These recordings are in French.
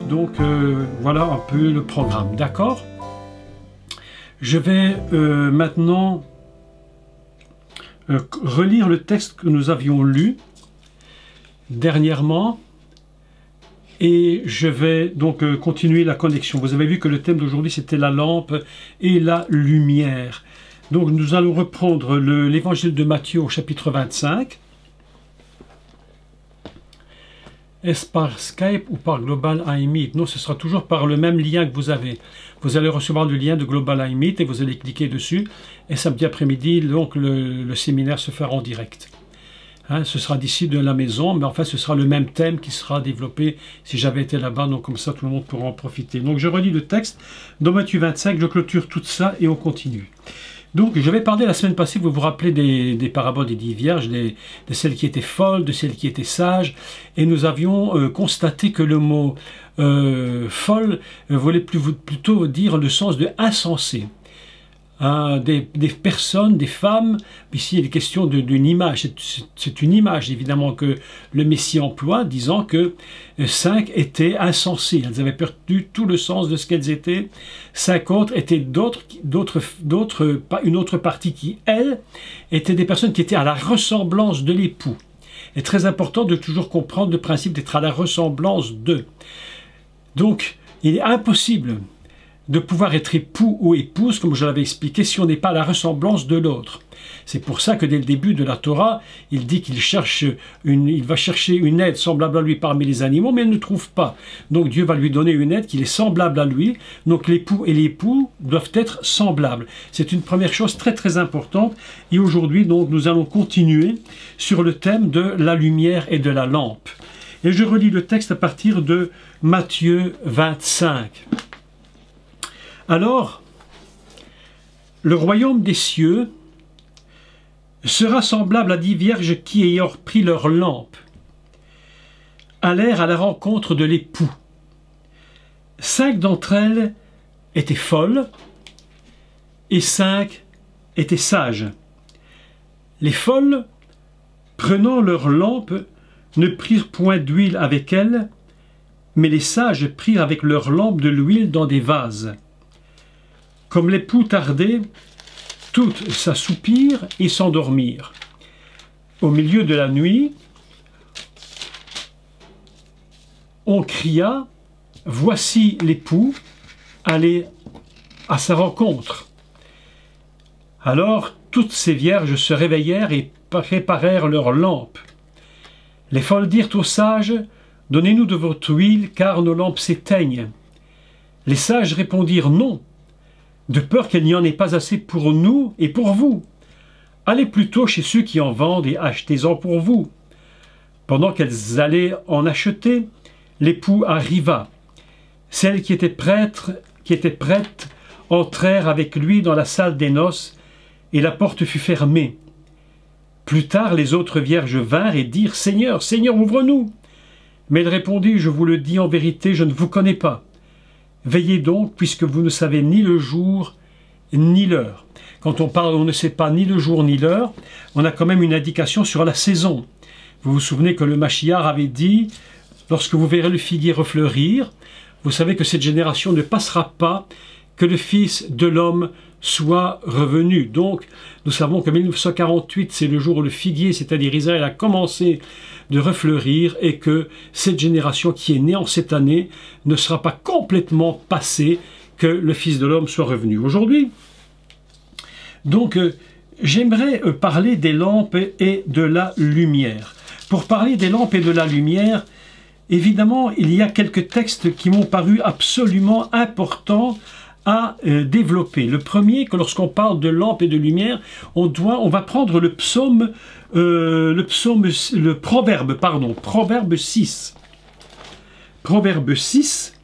Donc voilà un peu le programme, d'accord? Je vais maintenant relire le texte que nous avions lu dernièrement et je vais donc continuer la connexion. Vous avez vu que le thème d'aujourd'hui c'était la lampe et la lumière. Donc nous allons reprendre l'évangile de Matthieu au chapitre 25. Est-ce par Skype ou par Global iMeet? Non, ce sera toujours par le même lien que vous avez. Vous allez recevoir le lien de Global iMeet et vous allez cliquer dessus. Et samedi après-midi, donc le séminaire se fera en direct. Hein, ce sera d'ici de la maison, mais enfin ce sera le même thème qui sera développé si j'avais été là-bas. Donc comme ça, tout le monde pourra en profiter. Donc je relis le texte dans Matthieu 25, je clôture tout ça et on continue. Donc, je vais parler la semaine passée, vous vous rappelez des paraboles des 10 vierges, de celles qui étaient folles, de celles qui étaient sages, et nous avions constaté que le mot folle voulait plutôt dire le sens de insensé. Des personnes, des femmes, ici il est question d'une image, c'est une image évidemment que le Messie emploie, disant que 5 étaient insensées, elles avaient perdu tout le sens de ce qu'elles étaient, 5 autres étaient une autre partie qui, elles, étaient des personnes qui étaient à la ressemblance de l'époux. Il est très important de toujours comprendre le principe d'être à la ressemblance d'eux. Donc, il est impossible de pouvoir être époux ou épouse, comme je l'avais expliqué, si on n'est pas à la ressemblance de l'autre. C'est pour ça que dès le début de la Torah, il dit qu'il va chercher une aide semblable à lui parmi les animaux, mais il ne trouve pas. Donc Dieu va lui donner une aide qui est semblable à lui. Donc l'époux et l'époux doivent être semblables. C'est une première chose très très importante. Et aujourd'hui, donc, nous allons continuer sur le thème de la lumière et de la lampe. Et je relis le texte à partir de Matthieu 25. Alors, le royaume des cieux sera semblable à 10 vierges qui, ayant pris leur lampe, allèrent à la rencontre de l'époux. 5 d'entre elles étaient folles et 5 étaient sages. Les folles, prenant leur lampe, ne prirent point d'huile avec elles, mais les sages prirent avec leur lampe de l'huile dans des vases. Comme l'époux tardait, toutes s'assoupirent et s'endormirent. Au milieu de la nuit, on cria « Voici l'époux, allez à sa rencontre ». Alors toutes ces vierges se réveillèrent et préparèrent leurs lampes. Les folles dirent aux sages « Donnez-nous de votre huile, car nos lampes s'éteignent. » Les sages répondirent « Non, de peur qu'il n'y en ait pas assez pour nous et pour vous. Allez plutôt chez ceux qui en vendent et achetez-en pour vous. » Pendant qu'elles allaient en acheter, l'époux arriva. Celles qui étaient prêtes entrèrent avec lui dans la salle des noces, et la porte fut fermée. Plus tard, les autres vierges vinrent et dirent « Seigneur, Seigneur, ouvre-nous » Mais il répondit « Je vous le dis en vérité, je ne vous connais pas. Veillez donc, puisque vous ne savez ni le jour ni l'heure. » Quand on parle, on ne sait pas ni le jour ni l'heure, on a quand même une indication sur la saison. Vous vous souvenez que le Mashiach avait dit « Lorsque vous verrez le figuier refleurir, vous savez que cette génération ne passera pas, que le Fils de l'homme soit revenu. » Donc, nous savons que 1948, c'est le jour où le figuier, c'est-à-dire Israël, a commencé de refleurir et que cette génération qui est née en cette année ne sera pas complètement passée, que le Fils de l'homme soit revenu. Aujourd'hui, donc, j'aimerais parler des lampes et de la lumière. Pour parler des lampes et de la lumière, évidemment, il y a quelques textes qui m'ont paru absolument importants à développer. Le premier, que lorsqu'on parle de lampes et de lumière, on va prendre le Proverbe 6. Proverbe 6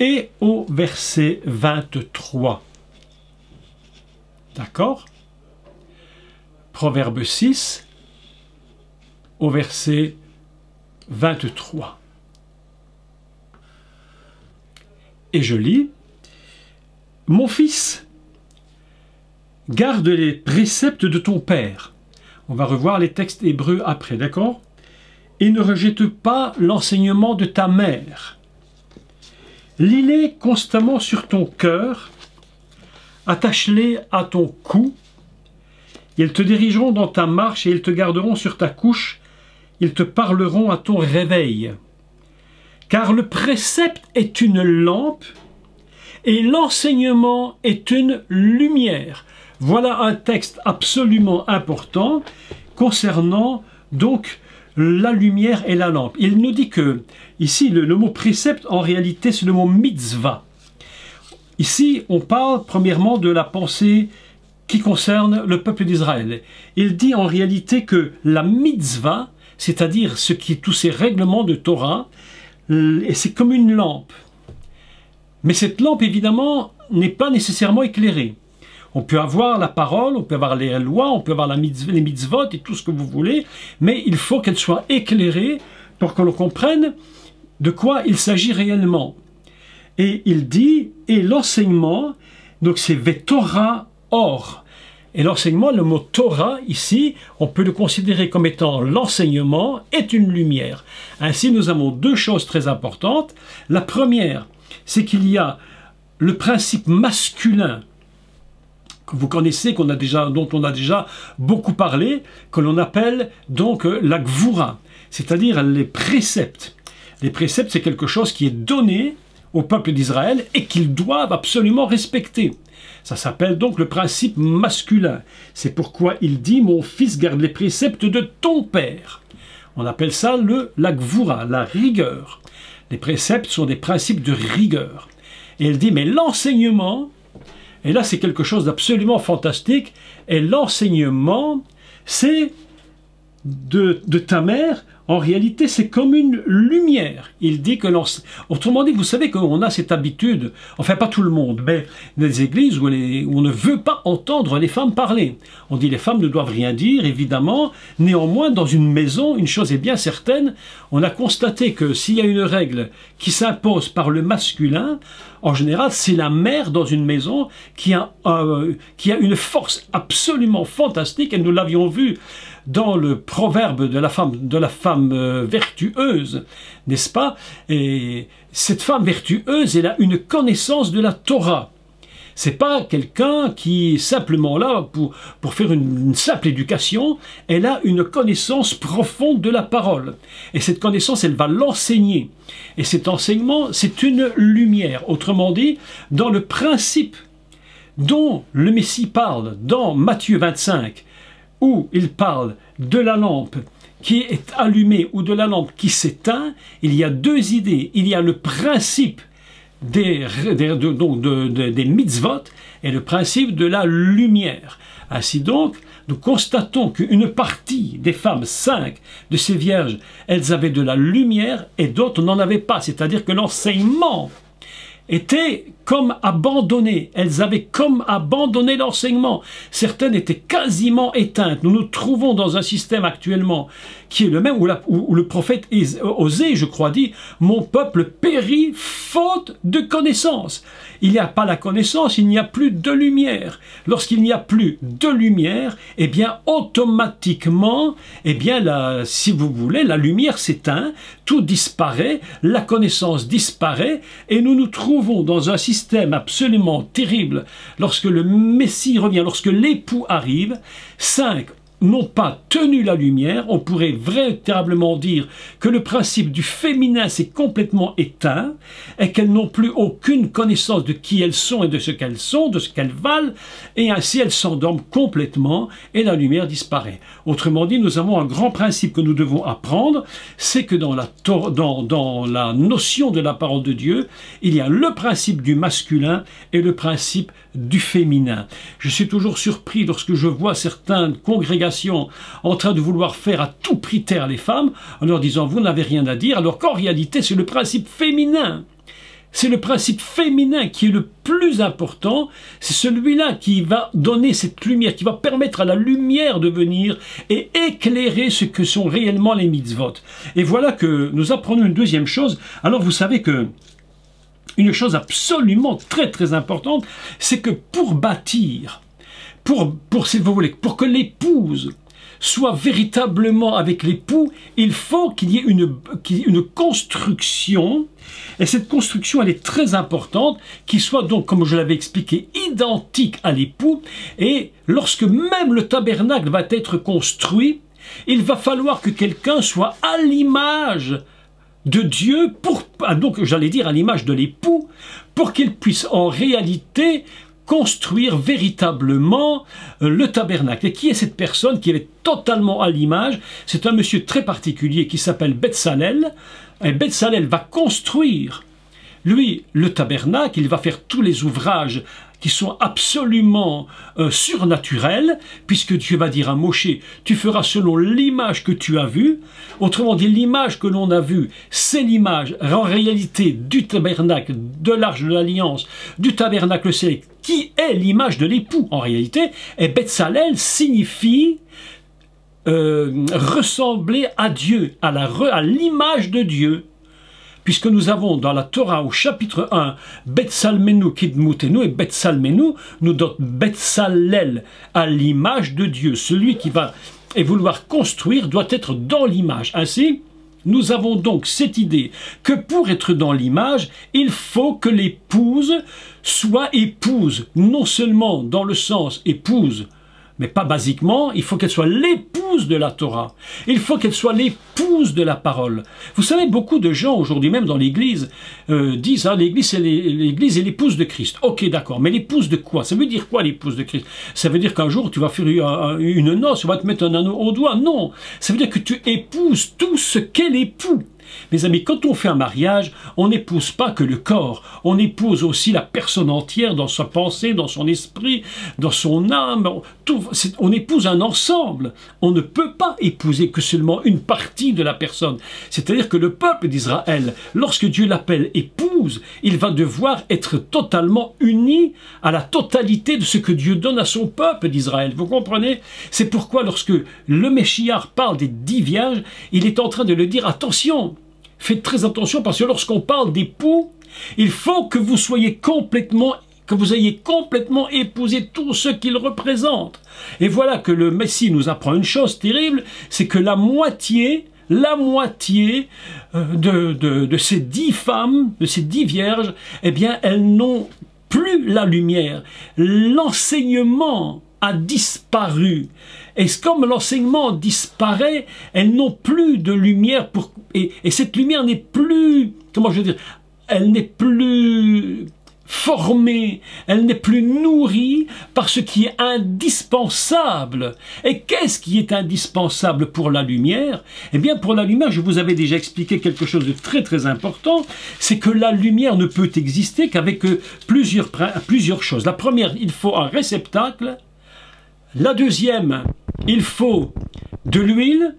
et au verset 23. D'accord? Proverbe 6 au verset 23. Et je lis: « Mon fils, garde les préceptes de ton père. » On va revoir les textes hébreux après, d'accord? « Et ne rejette pas l'enseignement de ta mère. Lis-les constamment sur ton cœur, attache-les à ton cou. Ils te dirigeront dans ta marche et ils te garderont sur ta couche. Ils te parleront à ton réveil. Car le précepte est une lampe et l'enseignement est une lumière. Voilà un texte absolument important concernant donc la lumière et la lampe. Il nous dit que, ici, le mot précepte, en réalité, c'est le mot mitzvah. Ici, on parle premièrement de la pensée qui concerne le peuple d'Israël. Il dit en réalité que la mitzvah, c'est-à-dire ce qui est tous ces règlements de Torah, c'est comme une lampe. Mais cette lampe, évidemment, n'est pas nécessairement éclairée. On peut avoir la parole, on peut avoir les lois, on peut avoir les mitzvot et tout ce que vous voulez, mais il faut qu'elle soit éclairée pour que l'on comprenne de quoi il s'agit réellement. Et il dit, et l'enseignement, donc c'est Vetorah Or. Et l'enseignement, le mot Torah, ici, on peut le considérer comme étant l'enseignement est une lumière. Ainsi, nous avons deux choses très importantes. La première, c'est qu'il y a le principe masculin que vous connaissez, dont on a déjà beaucoup parlé, que l'on appelle donc la gvoura, c'est-à-dire les préceptes. Les préceptes, c'est quelque chose qui est donné au peuple d'Israël et qu'ils doivent absolument respecter. Ça s'appelle donc le principe masculin. C'est pourquoi il dit « Mon fils, garde les préceptes de ton père ». On appelle ça la gvoura, la rigueur. Les préceptes sont des principes de rigueur. Et il dit « Mais l'enseignement », et là c'est quelque chose d'absolument fantastique, et l'enseignement, c'est de ta mère, en réalité, c'est comme une lumière. Il dit que autrement dit, vous savez qu'on a cette habitude, enfin pas tout le monde, mais des églises où on ne veut pas entendre les femmes parler. On dit les femmes ne doivent rien dire, évidemment. Néanmoins, dans une maison, une chose est bien certaine, on a constaté que s'il y a une règle qui s'impose par le masculin, en général, c'est la mère dans une maison qui a une force absolument fantastique, et nous l'avions vu dans le proverbe de la femme vertueuse, n'est-ce pas? Et cette femme vertueuse, elle a une connaissance de la Torah. C'est pas quelqu'un qui est simplement là pour faire une simple éducation, elle a une connaissance profonde de la parole. Et cette connaissance, elle va l'enseigner. Et cet enseignement, c'est une lumière. Autrement dit, dans le principe dont le Messie parle dans Matthieu 25, où il parle de la lampe qui est allumée ou de la lampe qui s'éteint, il y a deux idées. Il y a le principe des mitzvot et le principe de la lumière. Ainsi donc, nous constatons qu'une partie des femmes, 5 de ces vierges, elles avaient de la lumière et d'autres n'en avaient pas. C'est-à-dire que l'enseignement étaient comme abandonnées, elles avaient comme abandonné l'enseignement. Certaines étaient quasiment éteintes. Nous nous trouvons dans un système actuellement qui est le même, où le prophète Osée, je crois, dit « Mon peuple périt faute de connaissance ». Il n'y a pas la connaissance, il n'y a plus de lumière. Lorsqu'il n'y a plus de lumière, eh bien, automatiquement, eh bien, si vous voulez, la lumière s'éteint, tout disparaît, la connaissance disparaît, et nous nous trouvons dans un système absolument terrible. Lorsque le Messie revient, lorsque l'époux arrive, 5 n'ont pas tenu la lumière, on pourrait véritablement dire que le principe du féminin s'est complètement éteint et qu'elles n'ont plus aucune connaissance de qui elles sont et de ce qu'elles sont, de ce qu'elles valent, et ainsi elles s'endorment complètement et la lumière disparaît. Autrement dit, nous avons un grand principe que nous devons apprendre, c'est que dans la notion de la parole de Dieu, il y a le principe du masculin et le principe du féminin. Je suis toujours surpris lorsque je vois certaines congrégations en train de vouloir faire à tout prix taire les femmes, en leur disant « vous n'avez rien à dire », alors qu'en réalité c'est le principe féminin. C'est le principe féminin qui est le plus important, c'est celui-là qui va donner cette lumière, qui va permettre à la lumière de venir et éclairer ce que sont réellement les mitzvot. Et voilà que nous apprenons une deuxième chose. Alors vous savez que une chose absolument très très importante, c'est que pour bâtir, si vous voulez, pour que l'épouse soit véritablement avec l'époux, il faut qu'il y ait une construction, et cette construction, elle est très importante, qui soit donc, comme je l'avais expliqué, identique à l'époux, et lorsque même le tabernacle va être construit, il va falloir que quelqu'un soit à l'image de Dieu, donc j'allais dire à l'image de l'époux, pour qu'il puisse en réalité construire véritablement le tabernacle. Et qui est cette personne qui est totalement à l'image? C'est un monsieur très particulier qui s'appelle Betsalel. Et Betsalel va construire, lui, le tabernacle. Il va faire tous les ouvrages qui sont absolument surnaturels, puisque Dieu va dire à Moshe, tu feras selon l'image que tu as vue. Autrement dit, l'image que l'on a vue, c'est l'image en réalité du tabernacle, de l'arche de l'alliance, du tabernacle céleste, qui est l'image de l'époux en réalité. Et Betsalel signifie ressembler à Dieu, à l'image de Dieu. Puisque nous avons dans la Torah au chapitre 1 Betsalmenu Kidmutenu, et Betsalmenu nous donne Betsalel, à l'image de Dieu. Celui qui va vouloir construire doit être dans l'image. Ainsi, nous avons donc cette idée que pour être dans l'image, il faut que l'épouse soit épouse, non seulement dans le sens épouse, mais pas basiquement, il faut qu'elle soit l'épouse de la Torah. Il faut qu'elle soit l'épouse de la parole. Vous savez, beaucoup de gens aujourd'hui, même dans l'Église, disent l'Église est l'épouse de Christ. Ok, d'accord, mais l'épouse de quoi? Ça veut dire quoi l'épouse de Christ? Ça veut dire qu'un jour tu vas faire une noce, on va te mettre un anneau au doigt? Non, ça veut dire que tu épouses tout ce qu'est l'époux. Mes amis, quand on fait un mariage, on n'épouse pas que le corps, on épouse aussi la personne entière dans sa pensée, dans son esprit, dans son âme. On épouse un ensemble. On ne peut pas épouser que seulement une partie de la personne. C'est-à-dire que le peuple d'Israël, lorsque Dieu l'appelle épouse, il va devoir être totalement uni à la totalité de ce que Dieu donne à son peuple d'Israël. Vous comprenez? C'est pourquoi lorsque le Meshiach parle des 10 vierges, il est en train de le dire, attention, faites très attention parce que lorsqu'on parle d'époux, il faut que vous soyez complètement, que vous ayez complètement épousé tout ce qu'il représente. Et voilà que le Messie nous apprend une chose terrible, c'est que la moitié de ces 10 femmes, de ces 10 vierges, eh bien, elles n'ont plus la lumière. L'enseignement a disparu. Et comme l'enseignement disparaît, elles n'ont plus de lumière et cette lumière n'est plus, comment je veux dire, elle n'est plus formée, elle n'est plus nourrie par ce qui est indispensable. Et qu'est-ce qui est indispensable pour la lumière? Eh bien, pour la lumière, je vous avais déjà expliqué quelque chose de très très important, c'est que la lumière ne peut exister qu'avec plusieurs choses. La première, il faut un réceptacle. La deuxième, il faut de l'huile.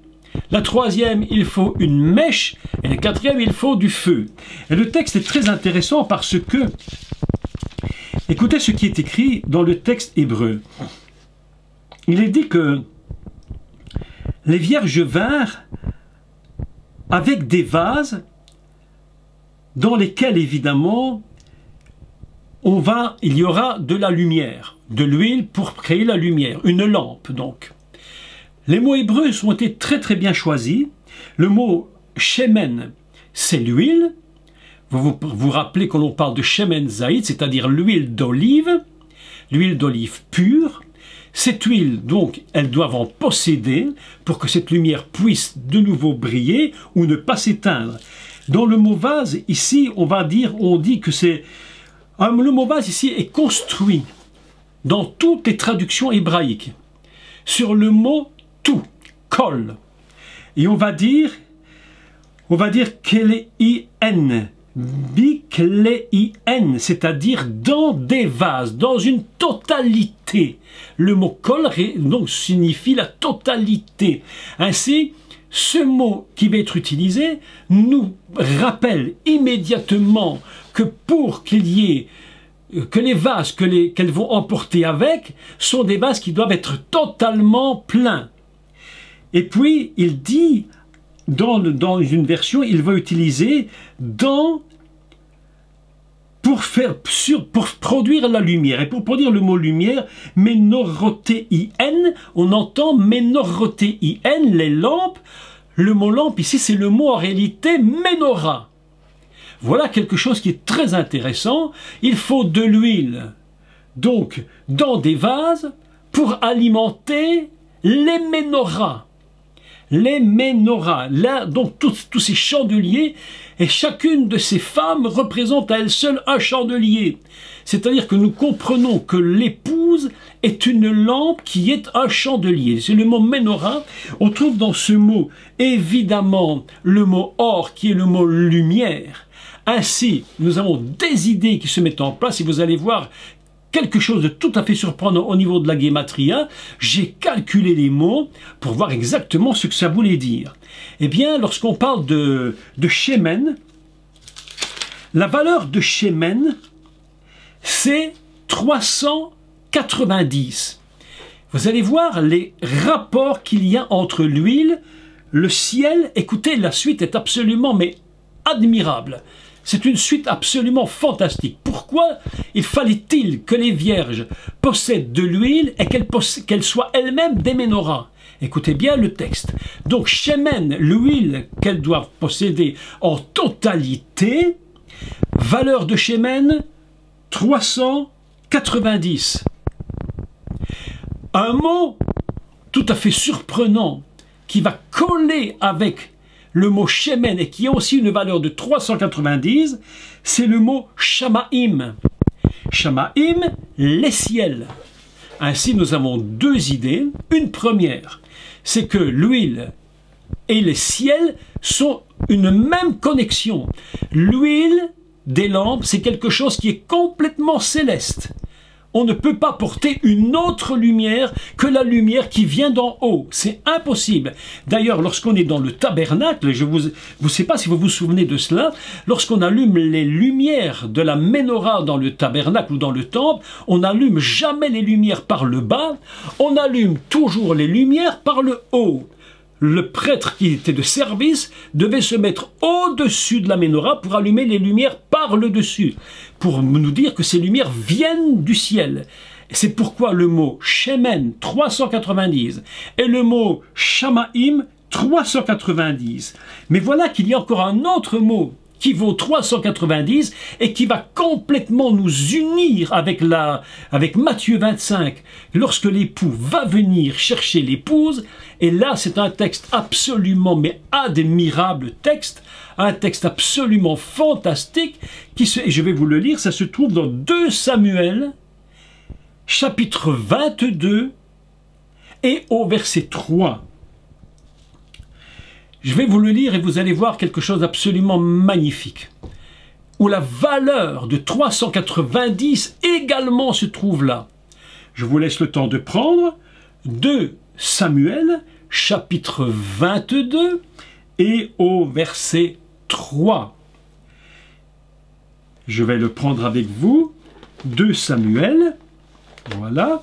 La troisième, il faut une mèche. Et la quatrième, il faut du feu. Et le texte est très intéressant parce que, écoutez ce qui est écrit dans le texte hébreu. Il est dit que les vierges vinrent avec des vases dans lesquels, évidemment, il y aura de la lumière, de l'huile pour créer la lumière, une lampe donc. Les mots hébreux ont été très très bien choisis. Le mot shemen, c'est l'huile. Vous vous rappelez que l'on parle de shemen zaïd, c'est-à-dire l'huile d'olive pure. Cette huile, donc, elles doivent en posséder pour que cette lumière puisse de nouveau briller ou ne pas s'éteindre. Dans le mot vase, ici, on dit que c'est... Le mot vase ici est construit dans toutes les traductions hébraïques sur le mot tout, kol. Et on va dire keleien, bikleien, c'est-à-dire dans des vases, dans une totalité. Le mot kol donc signifie la totalité. Ainsi, ce mot qui va être utilisé nous rappelle immédiatement que pour qu'il y ait que les vases qu'elles vont emporter avec sont des vases qui doivent être totalement pleins. Et puis il dit dans une version, il va utiliser dans pour produire la lumière. Et pour produire le mot lumière, ménorotéien, on entend ménorotéien, les lampes. Le mot lampe ici, c'est le mot en réalité ménorah. Voilà quelque chose qui est très intéressant. Il faut de l'huile, donc, dans des vases, pour alimenter les ménorahs. Les ménorahs, là, donc tous ces chandeliers, et chacune de ces femmes représente à elle seule un chandelier. C'est-à-dire que nous comprenons que l'épouse est une lampe qui est un chandelier. C'est le mot ménorah. On trouve dans ce mot, évidemment, le mot or, qui est le mot lumière. Ainsi, nous avons des idées qui se mettent en place, et vous allez voir quelque chose de tout à fait surprenant au niveau de la guématria. J'ai calculé les mots pour voir exactement ce que ça voulait dire. Eh bien, lorsqu'on parle de Shemen, la valeur de Shemen, c'est 390. Vous allez voir les rapports qu'il y a entre l'huile, le ciel. Écoutez, la suite est absolument mais admirable. C'est une suite absolument fantastique. Pourquoi il fallait-il que les vierges possèdent de l'huile et qu'elles soient elles-mêmes des ménorahs? Écoutez bien le texte. Donc, Shemen, l'huile qu'elles doivent posséder en totalité, valeur de Shemen, 390. Un mot tout à fait surprenant qui va coller avec le mot Shemen et qui a aussi une valeur de 390, c'est le mot Shamaim. Shamaim, les ciels. Ainsi, nous avons deux idées. Une première, c'est que l'huile et les ciels sont une même connexion. L'huile des lampes, c'est quelque chose qui est complètement céleste. On ne peut pas porter une autre lumière que la lumière qui vient d'en haut. C'est impossible. D'ailleurs, lorsqu'on est dans le tabernacle, je ne sais pas si vous vous souvenez de cela, lorsqu'on allume les lumières de la menorah dans le tabernacle ou dans le temple, on n'allume jamais les lumières par le bas, on allume toujours les lumières par le haut. Le prêtre qui était de service devait se mettre au-dessus de la menorah pour allumer les lumières par le dessus, pour nous dire que ces lumières viennent du ciel. C'est pourquoi le mot Shemen 390 et le mot Shamaim 390. Mais voilà qu'il y a encore un autre mot qui vaut 390 et qui va complètement nous unir avec Matthieu 25, lorsque l'époux va venir chercher l'épouse. Et là, c'est un texte absolument, mais admirable texte, un texte absolument fantastique, et je vais vous le lire, ça se trouve dans 2 Samuel, chapitre 22, et au verset 3. Je vais vous le lire et vous allez voir quelque chose d'absolument magnifique, où la valeur de 390 également se trouve là. Je vous laisse le temps de prendre 2 Samuel, chapitre 22, et au verset 3. Je vais le prendre avec vous. 2 Samuel, voilà,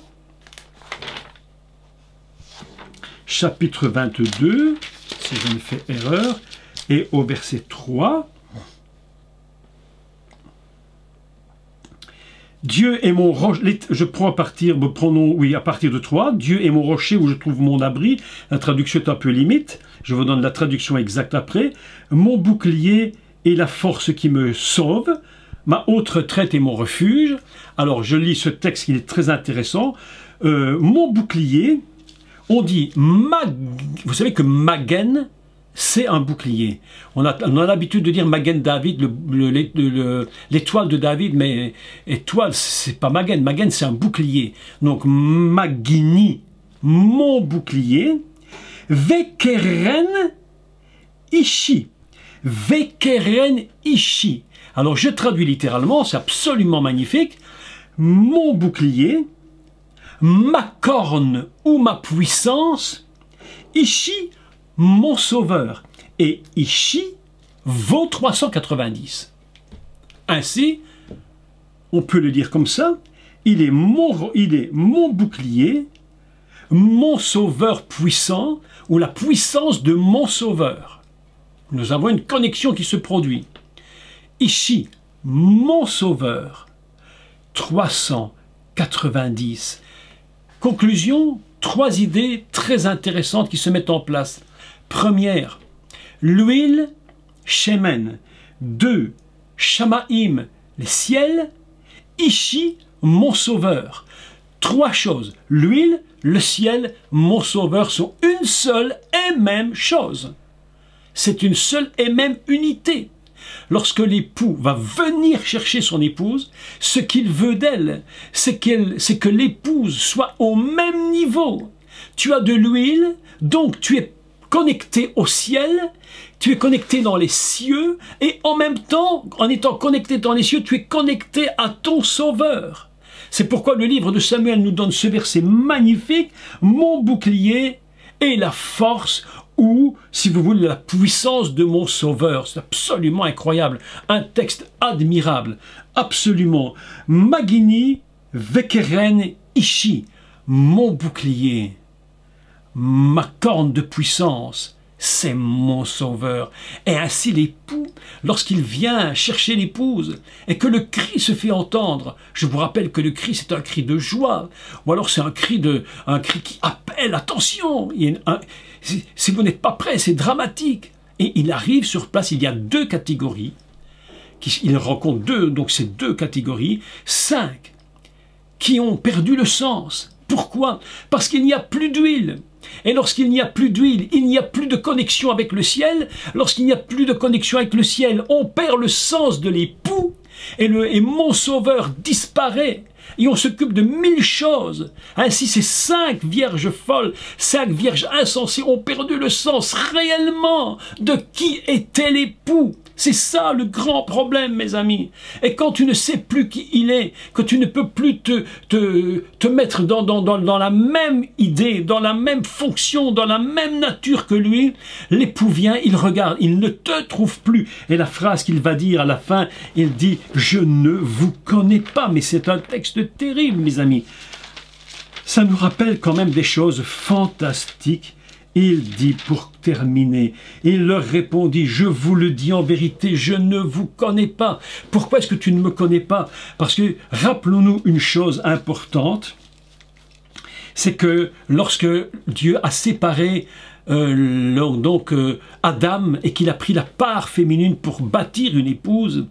chapitre 22, si je ne fais erreur, et au verset 3. Dieu est mon rocher, je prends à partir de 3, Dieu est mon rocher où je trouve mon abri, la traduction est un peu limite, je vous donne la traduction exacte après, mon bouclier est la force qui me sauve, ma haute retraite est mon refuge. Alors je lis ce texte qui est très intéressant, mon bouclier, on dit, vous savez que Magen, c'est un bouclier. On a l'habitude de dire Magen David, l'étoile de David, mais étoile, c'est pas Magen. Magen, c'est un bouclier. Donc, Magini, mon bouclier. Vekeren Ishi. Vekeren Ishi. Alors, je traduis littéralement, c'est absolument magnifique. Mon bouclier, ma corne ou ma puissance, Ishi, mon sauveur. Et Ishi vaut 390. Ainsi, on peut le dire comme ça, il est mon bouclier, mon sauveur puissant, ou la puissance de mon sauveur. Nous avons une connexion qui se produit. Ishi, mon Sauveur. 390. Conclusion, 3 idées très intéressantes qui se mettent en place. Première, l'huile, Shemen. 2, Shamaim, les ciels. Ishi, mon Sauveur. 3 choses, l'huile, le ciel, mon Sauveur sont une seule et même chose. C'est une seule et même unité. Lorsque l'époux va venir chercher son épouse, ce qu'il veut d'elle, c'est que l'épouse soit au même niveau. Tu as de l'huile, donc tu es connecté au ciel, tu es connecté dans les cieux, et en même temps, en étant connecté dans les cieux, tu es connecté à ton Sauveur. C'est pourquoi le livre de Samuel nous donne ce verset magnifique, « Mon bouclier et la force » ou, si vous voulez, la puissance de mon Sauveur. C'est absolument incroyable. Un texte admirable. Absolument. Magini vekeren ishi. Mon bouclier. Ma corne de puissance. C'est mon Sauveur. Et ainsi l'époux, lorsqu'il vient chercher l'épouse, et que le cri se fait entendre, je vous rappelle que le cri c'est un cri de joie, ou alors c'est un cri qui appelle, attention, si vous n'êtes pas prêt, c'est dramatique. Et il arrive sur place, il y a 2 catégories, il rencontre 2, donc c'est 2 catégories, 5 qui ont perdu le sens. Pourquoi? Parce qu'il n'y a plus d'huile. Et lorsqu'il n'y a plus d'huile, il n'y a plus de connexion avec le ciel. Lorsqu'il n'y a plus de connexion avec le ciel, on perd le sens de l'époux. Et mon Sauveur disparaît. Et on s'occupe de 1000 choses. Ainsi, ces 5 vierges folles, 5 vierges insensées ont perdu le sens réellement de qui était l'époux. C'est ça le grand problème, mes amis. Et quand tu ne sais plus qui il est, que tu ne peux plus te mettre dans la même idée, dans la même fonction, dans la même nature que lui, l'époux vient, il regarde, il ne te trouve plus. Et la phrase qu'il va dire à la fin, il dit « Je ne vous connais pas ». Mais c'est un texte terrible, mes amis. Ça nous rappelle quand même des choses fantastiques. Il dit pour terminer, il leur répondit, je vous le dis en vérité, je ne vous connais pas. Pourquoi est-ce que tu ne me connais pas? Parce que rappelons-nous une chose importante, c'est que lorsque Dieu a séparé Adam et qu'il a pris la part féminine pour bâtir une épouse,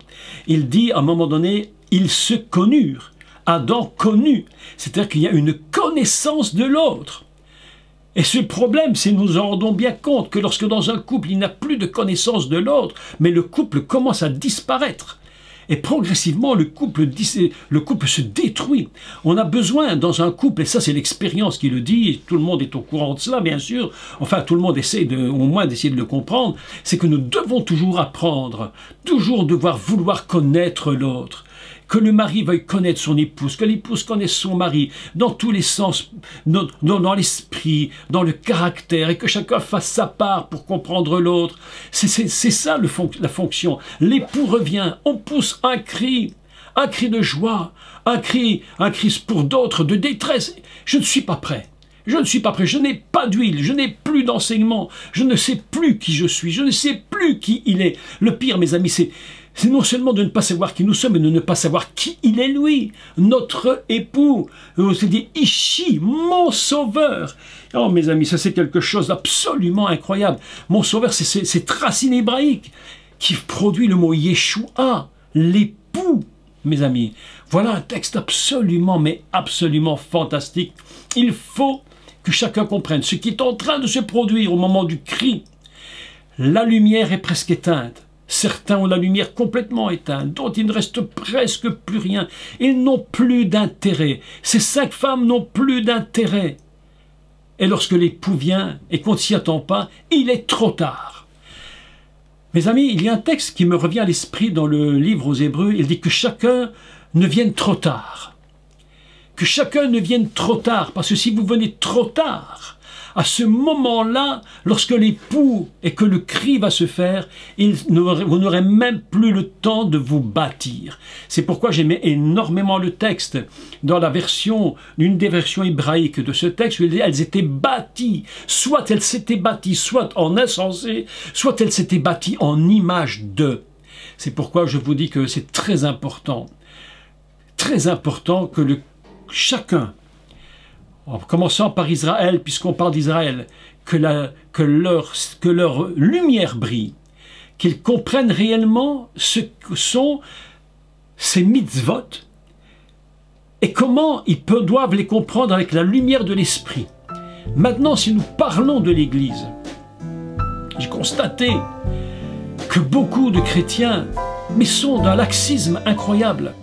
il dit à un moment donné, ils se connurent. Adam connut, c'est-à-dire qu'il y a une connaissance de l'autre. Et ce problème, c'est nous en rendons bien compte que lorsque dans un couple, il n'y a plus de connaissance de l'autre, mais le couple commence à disparaître. Et progressivement, le couple se détruit. On a besoin dans un couple, et ça c'est l'expérience qui le dit, et tout le monde est au courant de cela, bien sûr, enfin tout le monde essaie au moins d'essayer de le comprendre, c'est que nous devons toujours apprendre, toujours devoir vouloir connaître l'autre. Que le mari veuille connaître son épouse, que l'épouse connaisse son mari, dans tous les sens, dans l'esprit, dans le caractère, et que chacun fasse sa part pour comprendre l'autre. C'est ça la fonction. L'époux revient, on pousse un cri de joie, un cri pour d'autres de détresse. Je ne suis pas prêt. Je ne suis pas prêt, je n'ai pas d'huile, je n'ai plus d'enseignement, je ne sais plus qui je suis, je ne sais plus qui il est. Le pire, mes amis, c'est non seulement de ne pas savoir qui nous sommes, mais de ne pas savoir qui il est lui, notre époux. C'est dit Ishi, mon Sauveur. Oh mes amis, ça c'est quelque chose d'absolument incroyable. Mon Sauveur, c'est cette racine hébraïque qui produit le mot Yeshua, l'époux, mes amis. Voilà un texte absolument, mais absolument fantastique. Il faut que chacun comprenne ce qui est en train de se produire au moment du cri. La lumière est presque éteinte. Certains ont la lumière complètement éteinte, d'autres il ne reste presque plus rien. Ils n'ont plus d'intérêt. Ces 5 femmes n'ont plus d'intérêt. Et lorsque l'époux vient et qu'on ne s'y attend pas, il est trop tard. Mes amis, il y a un texte qui me revient à l'esprit dans le livre aux Hébreux. Il dit que chacun ne vienne trop tard. Que chacun ne vienne trop tard, parce que si vous venez trop tard, à ce moment-là, lorsque l'époux et que le cri va se faire, vous n'aurez même plus le temps de vous bâtir. C'est pourquoi j'aimais énormément le texte dans une des versions hébraïques de ce texte, où elles étaient bâties. Soit elles s'étaient bâties, soit en insensé, soit elles s'étaient bâties en image de. C'est pourquoi je vous dis que c'est très important que chacun, en commençant par Israël, puisqu'on parle d'Israël, que leur lumière brille, qu'ils comprennent réellement ce que sont ces mitzvot et comment ils doivent les comprendre avec la lumière de l'esprit. Maintenant, si nous parlons de l'Église, j'ai constaté que beaucoup de chrétiens sont d'un laxisme incroyable.